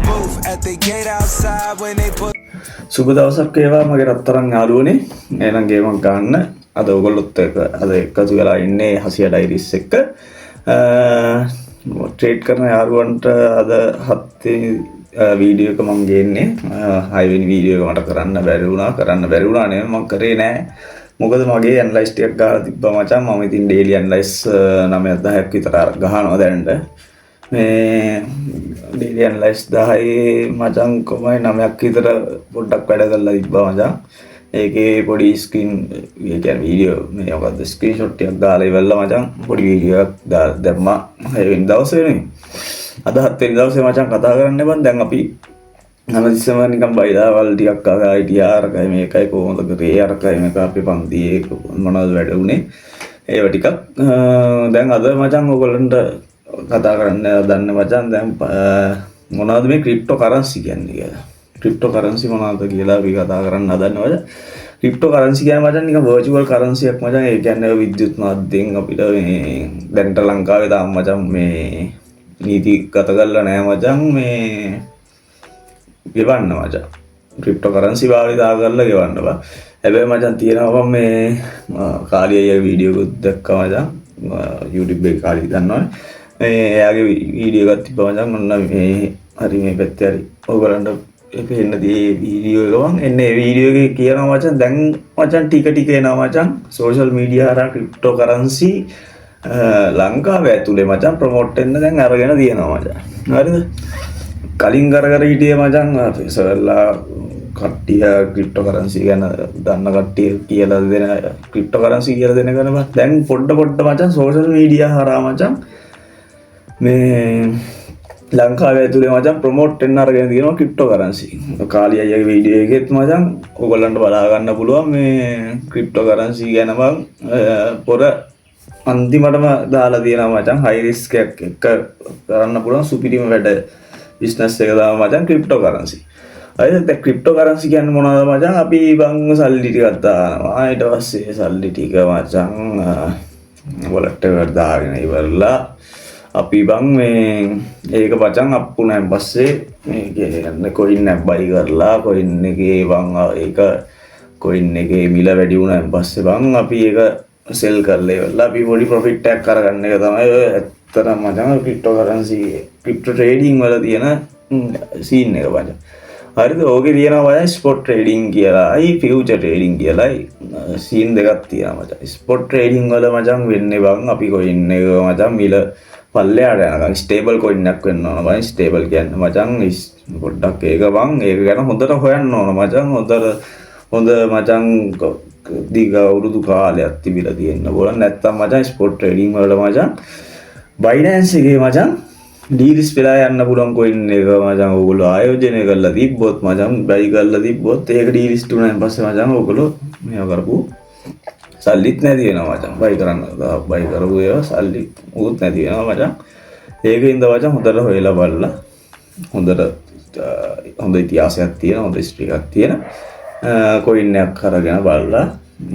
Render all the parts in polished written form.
booth at the gate outside when they put සුබ දවසක් වේවා මගේ රත්තරන් යාළුවනේ. එහෙනම් ගේමක් ගන්න. අද ඔයගොල්ලොත් එක්ක අද එකතු වෙලා ඉන්නේ හසිය ඩයිරිස් එක්ක. ට්‍රේඩ් කරන යාළුවන්ට අද 7 වීඩියෝ එක මම ගේන්නේ. 6 වෙනි වීඩියෝ එක මට කරන්න බැරි වුණා නේ මම කරේ නෑ. මොකද මගේ ඇනලයිස් ටිකක් ගාලා තිබ්බා මචං. මම ඉතින් ඩේලි ඇනලයිස් 9-10ක් විතර ගහනවා දැනට. මේ ඩේලි ඇනලයිස් 10 මචං කොහමයි 9ක් විතර පොඩ්ඩක් වැඩ කරලා තිබ්බා මචං. ඒකේ පොඩි ස්ක්‍රීන් ඒ කියන්නේ වීඩියෝ මේ මොකද්ද ස්ක්‍රීන්ෂොට් ටිකක් දාලා ඉවරලා මචං පොඩි වීඩියෝ එකක් දැම්මා. 6 වෙනි දවසේ නේ. අද 7 වෙනි දවසේ මචං කතා කරන්න බං. දැන් අපි හැමතිස්සෙම නිකන් බයිදාවල් ටිකක් අහලා හිටියා. අරකයි මේකයි කොහොමද කරේ අරකයි මේක අපි පන්තියේ මොනවද වැඩ උනේ ඒව ටිකක් දැන් අද මචං ඔයගොල්ලන්ට කතා කරන්න දන්න මචං දැන් මොනවද මේ ක්‍රිප්ටෝ කරන්සි කියන්නේ කියලා. ක්‍රිප්ටෝ කරන්සි මොනවද කියලා අපි කතා කරන්න හදනවා. ක්‍රිප්ටෝ කරන්සි කියන්නේ මචං නිකන් වර්චුවල් කරන්සි එකක් මචං. ඒ කියන්නේ විද්‍යුත් මාධ්‍යෙන් අපිට මේ දැන්ට ලංකාවේ තාම මචං මේ නීති ගත කරලා නැහැ මචං. මේ ගෙවන්න මචං ක්‍රිප්ටෝ කරන්සි භාවිතා කරලා ගෙවන්න බා. හැබැයි මචං තියෙනවා මේ කාලියගේ වීඩියෝ එකක් දැක්කා මචං. YouTube එකේ කාලිය දන්නවනේ. එයාගේ වීඩියෝ එකක් තිබ්බා මචං. ඔන්න මේ හරි මේ පැත්තේ හරි ඔයගලන්ට පේන්න දී වීඩියෝ එක මං එන්නේ වීඩියෝ එකේ කියනවා මචං දැන් මචං ටික එනවා මචං සෝෂල් මීඩියා හරහා ක්‍රිප්ටෝ කරන්සි ලංකාවේ ඇතුලේ මචං ප්‍රොමෝට් වෙන්න දැන් අරගෙන තියෙනවා මචං. හරිද? කලින් කර හිටියේ මචං සර්ලා කට්ටිය ක්‍රිප්ටෝ කරන්සි ගැන දන්න කට්ටිය කියලා දෙන ක්‍රිප්ටෝ කරන්සි කියලා දෙන ගන බා. දැන් පොඩ මචං සෝෂල් මීඩියා හරහා මචං මේ ලංකාවේ ඇතුලේ මචං ප්‍රොමෝට් වෙන්න අරගෙන තියෙනවා ක්‍රිප්ටෝ කරන්සි. කාලී අයියාගේ වීඩියෝ එකෙත් මචං ඔයගොල්ලන්ට බලා ගන්න පුළුවන් මේ ක්‍රිප්ටෝ කරන්සි ගැන මං පොර අන්තිමටම දාලා තියෙනවා මචං. හයි රිස්ක් එකක් කරන්න පුළුවන් සුපිරිම වැඩ බිස්නස් එක තමයි මචං ක්‍රිප්ටෝ කරන්සි. හරිද? දැන් ක්‍රිප්ටෝ කරන්සි කියන්නේ මොනවද මචං? අපි බං සල්ලි ටිකක් දානවා. ඊට පස්සේ සල්ලි ටික මචං වලට දාගෙන ඉවරලා අපි බං මේ ඒක මචං අප්පුණාන් පස්සේ මේ කියන්නේ කොයින් එකක් බයි කරලා කොයින් එකේ බං ඒක කොයින් එකේ මිල වැඩි වුණාන් පස්සේ බං අපි ඒක සෙල් කරලා ඉවරලා අපි පොඩි ප්‍රොෆිට් එකක් කරගන්න එක තමයි ඔය ඇත්තටම මචං ක්‍රිප්ටෝ කරන්සි ක්‍රිප්ටෝ ට්‍රේඩින් වල තියෙන සීන් එක මචං. හරිද? ඕකේ තියෙනවා මචං ස්පොට් ට්‍රේඩින් කියලායි ෆියුචර් ට්‍රේඩින් කියලායි සීන් දෙකක් තියෙනවා මචං. ස්පොට් ට්‍රේඩින් වල මචං වෙන්නේ බං අපි කොයින් එක මචං මිල පල්ලෙහාට යනකම් ස්ටේබල් කොයින් එකක් වෙන්න ඕන බං. ස්ටේබල් කියන්නේ මචං පොඩ්ඩක් ඒක බං ඒක ගැන හොඳට හොයන්න ඕන මචං. හොඳ මචං දිග අවුරුදු කාලයක් තිබිලා තියෙන්න ඕන. නැත්තම් මචං ස්පොට් ට්‍රේඩින් වල මචං බයිනෑන්ස් එකේ මචං ඩීල්ස් වෙලා යන්න පුළුවන් කොයින් එක මචං. ඕගොල්ලෝ ආයෝජනය කරලා තිබ්බොත් මචං බයි කරලා තිබ්බොත් ඒක ඩීල්ස් තුනෙන් පස්සේ මචං ඕගොල්ලෝ මේව කරපු සල්ලිත් නැති වෙනවා මචං. බයි කරන්න බයි කරපු ඒවා සල්ලි උත් නැති වෙනවා මචං. ඒකින්ද මචං හොඳට හොයලා බලලා හොඳ ඉතිහාසයක් තියෙන හොඳ හිස්ටරි එකක් තියෙන කොයින් එකක් අරගෙන බලලා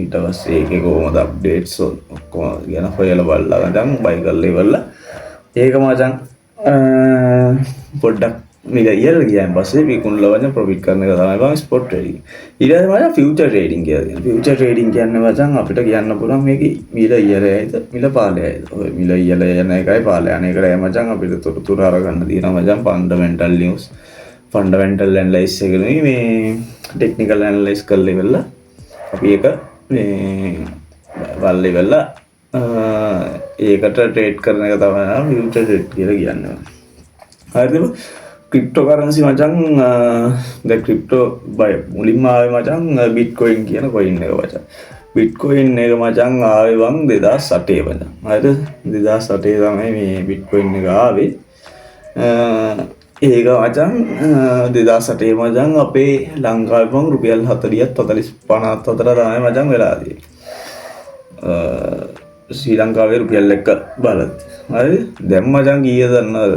ඊට පස්සේ ඒකේ කොහොමද අප්ඩේට්ස් ඔක්කොම ගැන හොයලා බලලා මචං බයි කරලා ඉවරලා ඒක මචං පොඩ්ඩක් මිල ඉහළ ගියන් පස්සේ විකුණලා මචං ප්‍රොෆිට් කරන එක තමයි බං ස්පොට් ට්‍රේඩින්. ඊට පස්සේ මචං ෆියුචර් ට්‍රේඩින් කියලා තියෙනවා. ෆියුචර් ට්‍රේඩින් කියන්නේ මචං අපිට කියන්න පුළුවන් මේකේ මිල ඉහළයිද මිල පහළයිද. ඔය මිල ඉහළ යන එකයි පහළ යන එකයි මචං අපිට තොරතුරු අරගන්න තියෙනවා මචං. ෆන්ඩමෙන්ටල් නිවුස් ෆන්ඩමෙන්ටල් ඇනලයිස් එකනේ මේ ටෙක්නිකල් ඇනලයිස් කරලා ඉවරලා අපි ඒක මේ බලලා ඉවරලා ඒකට ට්‍රේඩ් කරන එක තමයි ෆියුචර් ට්‍රේඩ් කියලා කියන්නේ. හරිද? ක්‍රිප්ටෝ කරන්සි මචං දැන් ක්‍රිප්ටෝ බය මුලින්ම ආවේ මචං බිට්කොයින් කියන කොයින් එක මචං. බිට්කොයින් එක මචං ආවේ වං 2008 මචං. හරිද? 2008 තමයි මේ බිට්කොයින් එක ආවේ. ඒක මචං 2008 මචං අපේ ලංකාවේ වං රුපියල් 40ත් 50ත් අතර තමයි මචං වෙලා තියෙන්නේ. ශ්‍රී ලංකාවේ රුපියල් එක බලද්දි. හරිද? දැන් මචං කීයද දන්නවද?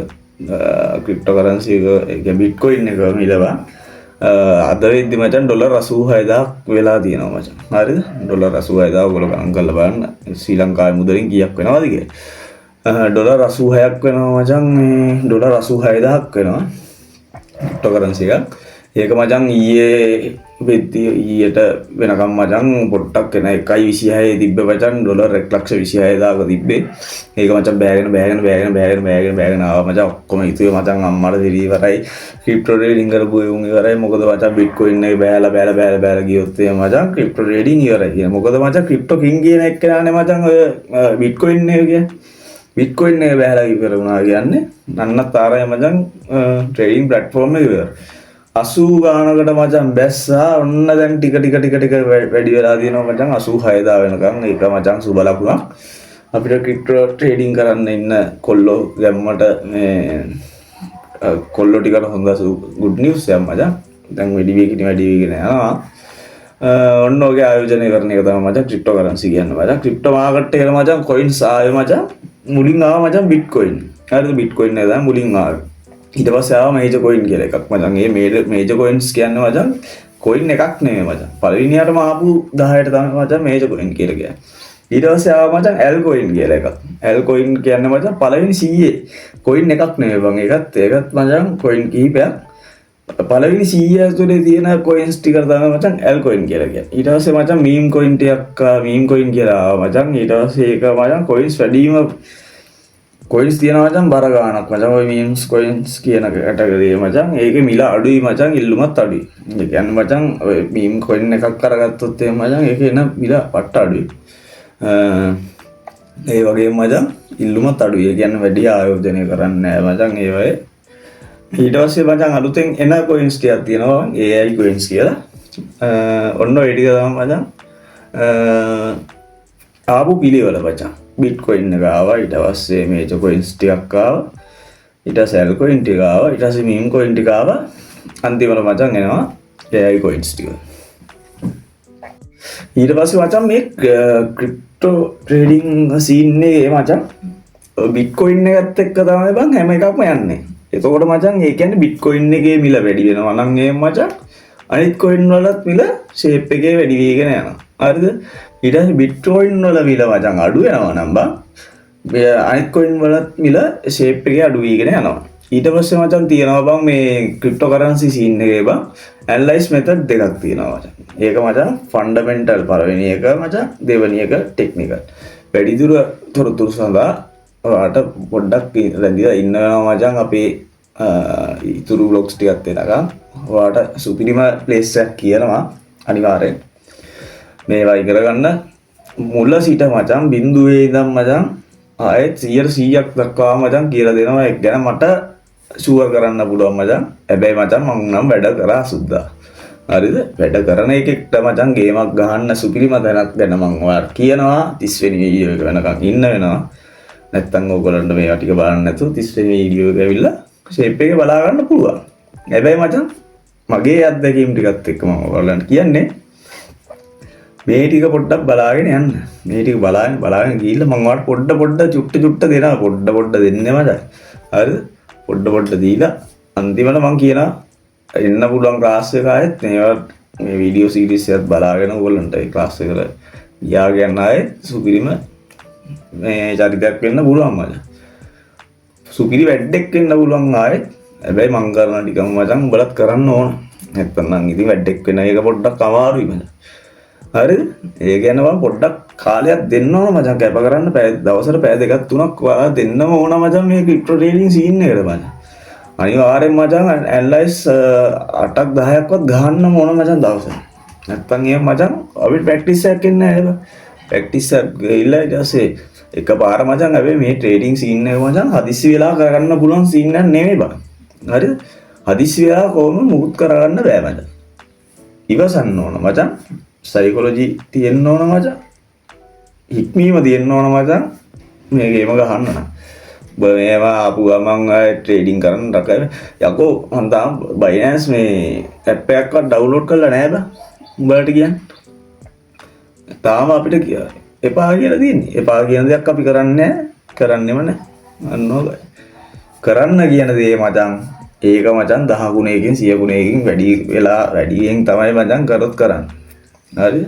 ක්‍රිප්ටෝ කරන්සි එක බිට්කොයින් එක මිලවා අද වෙද්දි මචං ඩොලර් 86000ක් වෙලා තියෙනවා මචං. හරිද? ඩොලර් 86000 ඔයගොල්ලෝ ගණන් කරලා බලන්න ශ්‍රී ලංකාවේ මුදලින් කීයක් වෙනවද කියලා. ඩොලර් 86ක් වෙනවා මචං. මේ ඩොලර් 86000ක් වෙනවා. ක්‍රිප්ටෝ කරන්සි එකක්. ඒක මචං ඊයට වෙනකම් මචං පොට්ටක් එන 1.26 තිබ්බ මචං ඩොලර් 1,26,000ක තිබ්බේ. ඒක මචං බෑගෙන ආවා මචං ඔක්කොම ඉතුවේ මචං අම්මට දිරි ඉවරයි. ක්‍රිප්ටෝ ට්‍රේඩින් කරපු උන් ඉවරයි. මොකද මචං බිට්කොයින් එක බෑලා ගියොත් ඒ මචං ක්‍රිප්ටෝ ට්‍රේඩින් ඉවරයි. මොකද මචං ක්‍රිප්ටෝ කිං කියන එක්කෙනානේ මචං ඔය බිට්කොයින් එක කියන්නේ. බිට්කොයින් එක බෑලා ඉවර වුණා කියන්නේ නන්නත් ආරය මචං ට්‍රේඩින් ප්ලැට්ෆෝම් එක ඉවර. 80 ගානකට මචං බැස්සා ඔන්න දැන් ටික වැඩි වෙලා තියෙනවා මචං 86000 වෙනකන්. ඒක මචං සුබ ලකුණක්. අපිට ක්‍රිප්ටෝ ට්‍රේඩින් කරන්න ඉන්න කොල්ලෝ ගැම්මට මේ කොල්ලෝ ටිකට හොඳ ගුඩ් නිවුස් එකක් මචං. දැන් වැඩි වේගෙන යනවා. ඔන්න ඔගේ ආයෝජනය කරන එක තමයි මචං ක්‍රිප්ටෝ කරන්සි කියන්නේ මචං. ක්‍රිප්ටෝ මාකට් එකට මචං කොයින්ස් ආවේ මචං. මුලින් ආවා මචං බිට්කොයින්. හරිද බිට්කොයින් නේද මුලින් ආවේ. ඊට පස්සේ ආවා මේජර් කොයින් කියලා එකක් මචං. මේ මේජර් කොයින්ස් කියන්නේ මචං කොයින් එකක් නෙමෙයි මචං. පළවෙනියටම ආපු 10ට තමයි මචං මේජර් කොයින් කියලා කියන්නේ. ඊට පස්සේ ආවා මචං ඇල් කොයින් කියලා එකක්. ඇල් කොයින් කියන්නේ මචං පළවෙනි 100 කොයින් එකක් නෙමෙයි බං. ඒකත් මචං කොයින් කිහිපයක්. පළවෙනි 100 ඇතුලේ තියෙන කොයින්ස් ටික තමයි මචං ඇල් කොයින් කියලා කියන්නේ. ඊට පස්සේ මචං මීම් කොයින් ටිකක් මීම් කොයින් කියලා ආවා මචං. ඊට පස්සේ ඒක මචං කොයින්ස් වැඩිම කොයින්ස් තියෙනවා මචං බර ගානක් මචං. ඔය මීම්ස් කොයින්ස් කියන කැටගරිය මචං. ඒකේ මිල අඩුයි මචං, ඉල්ලුමත් අඩුයි. ඒ කියන්නේ මචං ඔය මීම් කොයින් එකක් අරගත්තොත් එහෙම මචං ඒකේ එන මිල පට්ට අඩුයි. ඒ වගේම මචං ඉල්ලුමත් අඩුයි. ඒ කියන්නේ වැඩි ආයෝජනය කරන්නේ නැහැ මචං ඒ වගේ. ඊට පස්සේ මචං අලුතෙන් එන කොයින්ස් ටිකක් තියෙනවා AI කොයින්ස් කියලා. ඔන්න ඔය ටික තමයි මචං ආපු පිළිවෙල මචං. බිට්කොයින් එක ආවා, ඊට පස්සේ මේජර් කොයින්ස් ටිකක් ආවා, ඊට පස්සේ ඇල් කොයින් ටික ආවා, ඊට පස්සේ මීම් කොයින් ටික ආවා, අන්තිමට මචං එනවා AI කොයින්ස් ටික. ඊට පස්සේ මචං මේ ක්‍රිප්ටෝ ට්‍රේඩින් සීන් එකේ මචං බිට්කොයින් එකත් එක්ක තමයි බං හැම එකක්ම යන්නේ. එතකොට මචං ඒ කියන්නේ බිට්කොයින් එකේ මිල වැඩි වෙනවා නම් එහෙම මචං අනිත් කොයින් වලත් මිල ෂේප් එකේ වැඩි වෙගෙන යනවා. හරිද? ඊට පස්සේ බිට්කොයින් වල මිල මචං අඩු වෙනවා නම් බං අනිත් කොයින් වලත් මිල ෂේප් එකේ අඩු වෙගෙන යනවා. ඊට පස්සේ මචං තියෙනවා බං මේ ක්‍රිප්ටෝ කරන්සි සීන් එකේ බං ඇනලයිස් මෙතඩ් දෙකක් තියෙනවා මචං. ඒක මචං ෆන්ඩමෙන්ටල් පළවෙනි එක මචං, දෙවෙනි එක ටෙක්නිකල්. වැඩිදුර තොරතුරු සඳහා ඔයාට පොඩ්ඩක් රැඳිලා ඉන්නවා මචං අපේ ඉතුරු බ්ලොග්ස් ටිකත් එනකම්. ඔයාට සුපිරිම ප්ලේස් එකක් කියනවා අනිවාර්යෙන්. මේවා ඉගෙන ගන්න මුල සිට මචං බිඳුවේ ඉඳන් මචං ආයෙත් 100%ක් දක්වා මචං කියලා දෙනවා. ඒක ගැන මට ෂුවර් කරන්න පුළුවන් මචං. හැබැයි මචං මම නම් වැඩ කරා සුද්දා. හරිද? වැඩ කරන එකෙක්ට මචං ගේමක් ගහන්න සුපිරිම තැනක් ගැන මම ඔයාලට කියනවා. 30 වෙනි වීඩියෝ එක වෙනකන් ඉන්න වෙනවා. නැත්තම් ඕගොල්ලන්ට මේවා ටික බලන්න නැතුව 30 වෙනි වීඩියෝ එක ඇවිල්ලා ෂේප් එක බලා ගන්න පුළුවන්. හැබැයි මචං මගේ අත්දැකීම් ටිකත් එක්ක මම ඔයාලන්ට කියන්නේ මේ ටික පොඩ්ඩක් බලාගෙන යන්න. මේ ටික බලාගෙන ගිහිල්ලා මම ඔයාලට පොඩ්ඩ චුට්ට දෙනවා. පොඩ්ඩ දෙන්නේ මචං. හරිද? පොඩ්ඩ දීලා අන්තිමට මම කියනවා එන්න පුළුවන් ක්ලාස් එක ආයෙත් මේ වීඩියෝ සීරීස් එකත් බලාගෙන ඕගොල්ලන්ට ඒ ක්ලාස් එකට ගියාගෙන ආයෙත් සුපිරිම මේ චරිතයක් වෙන්න පුළුවන් මචං. සුපිරි වැඩක් වෙන්න පුළුවන් ආයෙත්. හැබැයි මං කරන ටිකම මචං උඹලත් කරන්න ඕන. නැත්නම් නම් ඉතින් වැඩක් වෙන එක පොඩ්ඩක් අමාරුයි මචං. හරිද? ඒ කියන්නේ මම පොඩ්ඩක් කාලයක් දෙන්න ඕන මචං. කැප කරන්න දවසට පැය දෙකක් තුනක් ඔයාලා දෙන්නම ඕන මචං මේ ක්‍රිප්ටෝ ට්‍රේඩින් සීන් එකට මචං. අනිවාර්යෙන් මචං ඇනලයිස් 8ක් 10ක්වත් ගහන්න ඕන මචං දවසට. නැත්නම් එහෙම මචං අපිට ප්‍රැක්ටිස් එකක් එන්නේ නැහැ නේද? ප්‍රැක්ටිස් එක ගිහලා ඊට පස්සේ එකපාර මචං හැබැයි මේ ට්‍රේඩින් සීන් එක මචං හදිස්සි වෙලා කරගන්න පුළුවන් සීන් එකක් නෙමෙයි බං. හරිද? හදිස්සි වෙලා කොහොම මුකුත් කරගන්න බෑ මචං. ඉවසන්න ඕන මචං. සයිකොලොජි තියෙන්න ඕන මචං. හික්මීම තියෙන්න ඕන මචං. මේ ගේම ගහන්න නම්. මේවා ආපු ගමන් ට්‍රේඩින් කරන්න රකයි. යකෝ මම තාම බයිනෑන්ස් මේ ඇප් එකක්වත් ඩවුන්ලෝඩ් කරලා නැහැ බං. උඹලට කියන්නේ. තාම අපිට එපා කියලා තියෙන්නේ. එපා කියන දෙයක් අපි කරන්නේ කරන්නෙම නැහැ. අන්න ඕකයි. කරන්න කියන දේ මචං ඒක මචං 10 ගුණයකින් 100 ගුණයකින් වැඩියෙන් තමයි මචං කරොත් කරන්නේ. හරිද?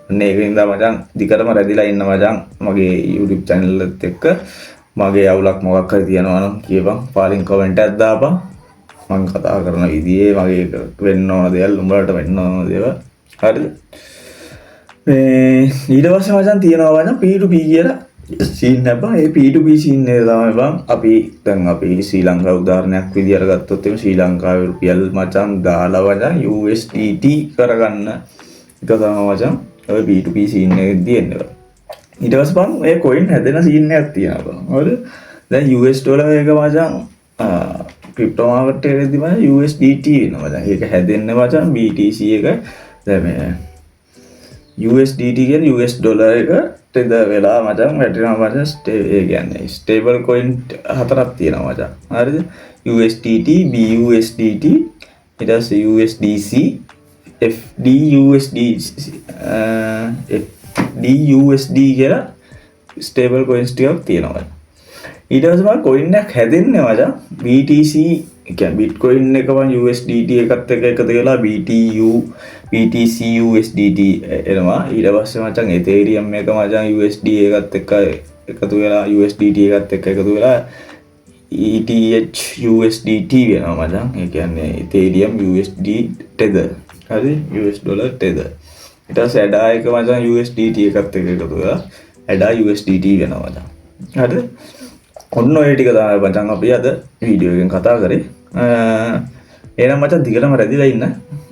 අන්න ඒකින්ද මචං දිගටම රැඳිලා ඉන්න මචං මගේ YouTube channel එකත් එක්ක. මගේ අවුලක් මොකක් හරි තියෙනවා නම් කියපන්. පාලින් කමෙන්ට් එකක් දාපන්. මම කතා කරන විදිහේ මගේ වෙන්න ඕන දේවල් උඹලට වෙන්න ඕන දේවල් හරිද මේ ඊට පස්සේ මචං තියෙනවා මචං P2P කියලා සීන් එක බං ඒ P2P සීන් එක තමයි බං අපි දැන් අපි ශ්‍රී ලංකාව උදාහරණයක් විදියට ගත්තොත් එimhe ශ්‍රී ලංකාවේ රුපියල් මචං දාලා මචං USDT කරගන්න එක තමයි මචං ඔය P2P සීන් එකේ තියෙන්නේ ඊට පස්සේ බං ඒ coin හැදෙන සීන් එකක් තියෙනවා බං හරිද දැන් US ඩොලර් එක මචං ක්‍රිප්ටෝ මාකට් එකේදී මචං USDT වෙනවා මචං ඒක හැදෙන්නේ මචං BTC එක දැන් මේ USDT කියන්නේ US ඩොලර් එක තෙද වෙලා මචං වැටෙනවා මචං ඒ කියන්නේ ස්ටේබල් coin හතරක් තියෙනවා මචං හරිද USDT BUSDT ඊට පස්සේ USDC FDUSD FDUSD කියලා ස්ටේබල් coins ටිකක් තියෙනවා ඊට පස්සේ coin එකක් හැදෙන්නේ මචං BTC කියන්නේ Bitcoin එක වන් USDT එකත් එක්ක එකතු වෙලා BTU BTC USDT එනවා ඊට පස්සේ මචං Ethereum එක මචං USD එකත් එක්ක එකතු වෙලා USDT එකත් එක්ක එකතු වෙලා ETH USDT වෙනවා මචං ඒ කියන්නේ Ethereum USD tether හරි US dollar tether ඊට පස්සේ ADA එක මචං USDT එකත් එක්ක එකතු වෙලා ADA USDT වෙනවා මචං හරිද ඔන්න ඔය ටික තමයි මචං අපි අද වීඩියෝ එකෙන් කතා කරේ එහෙනම් මචං දිගටම රැඳිලා ඉන්න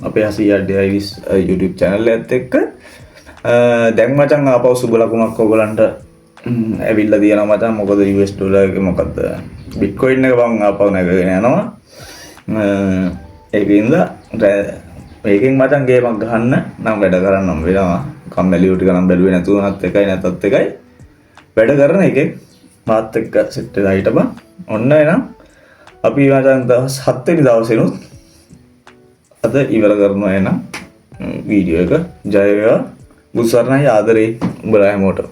අපේ ASIADIVs YouTube channel එකත් එක්ක දැන් මචං ආපහු සුබ ලකුණක් ඔයගලන්ට ඇවිල්ලා තියෙනවා මචං මොකද US ඩොලර් එක මොකද්ද Bitcoin එක වං ආපහු නැගගෙන යනවා ඒකින්ද මේකෙන් මචං ගේමක් ගහන්න නම් වැඩ කරන්නම් වෙනවා කම්මැලියෝ ටික නම් බැලුවේ නැතුව නැත් එකයි නැතත් එකයි වැඩ කරන එකෙන් මාත් එක්ක සෙට් වෙලා හිටපන් ඔන්න එහෙනම් අපි මචං දවස් 7 වෙනි දවසේනොත් අද ඉවර කරනවා එහෙනම් වීඩියෝ එක ජය වේවා බුසරණයි ආදරේ උඹලා හැමෝටම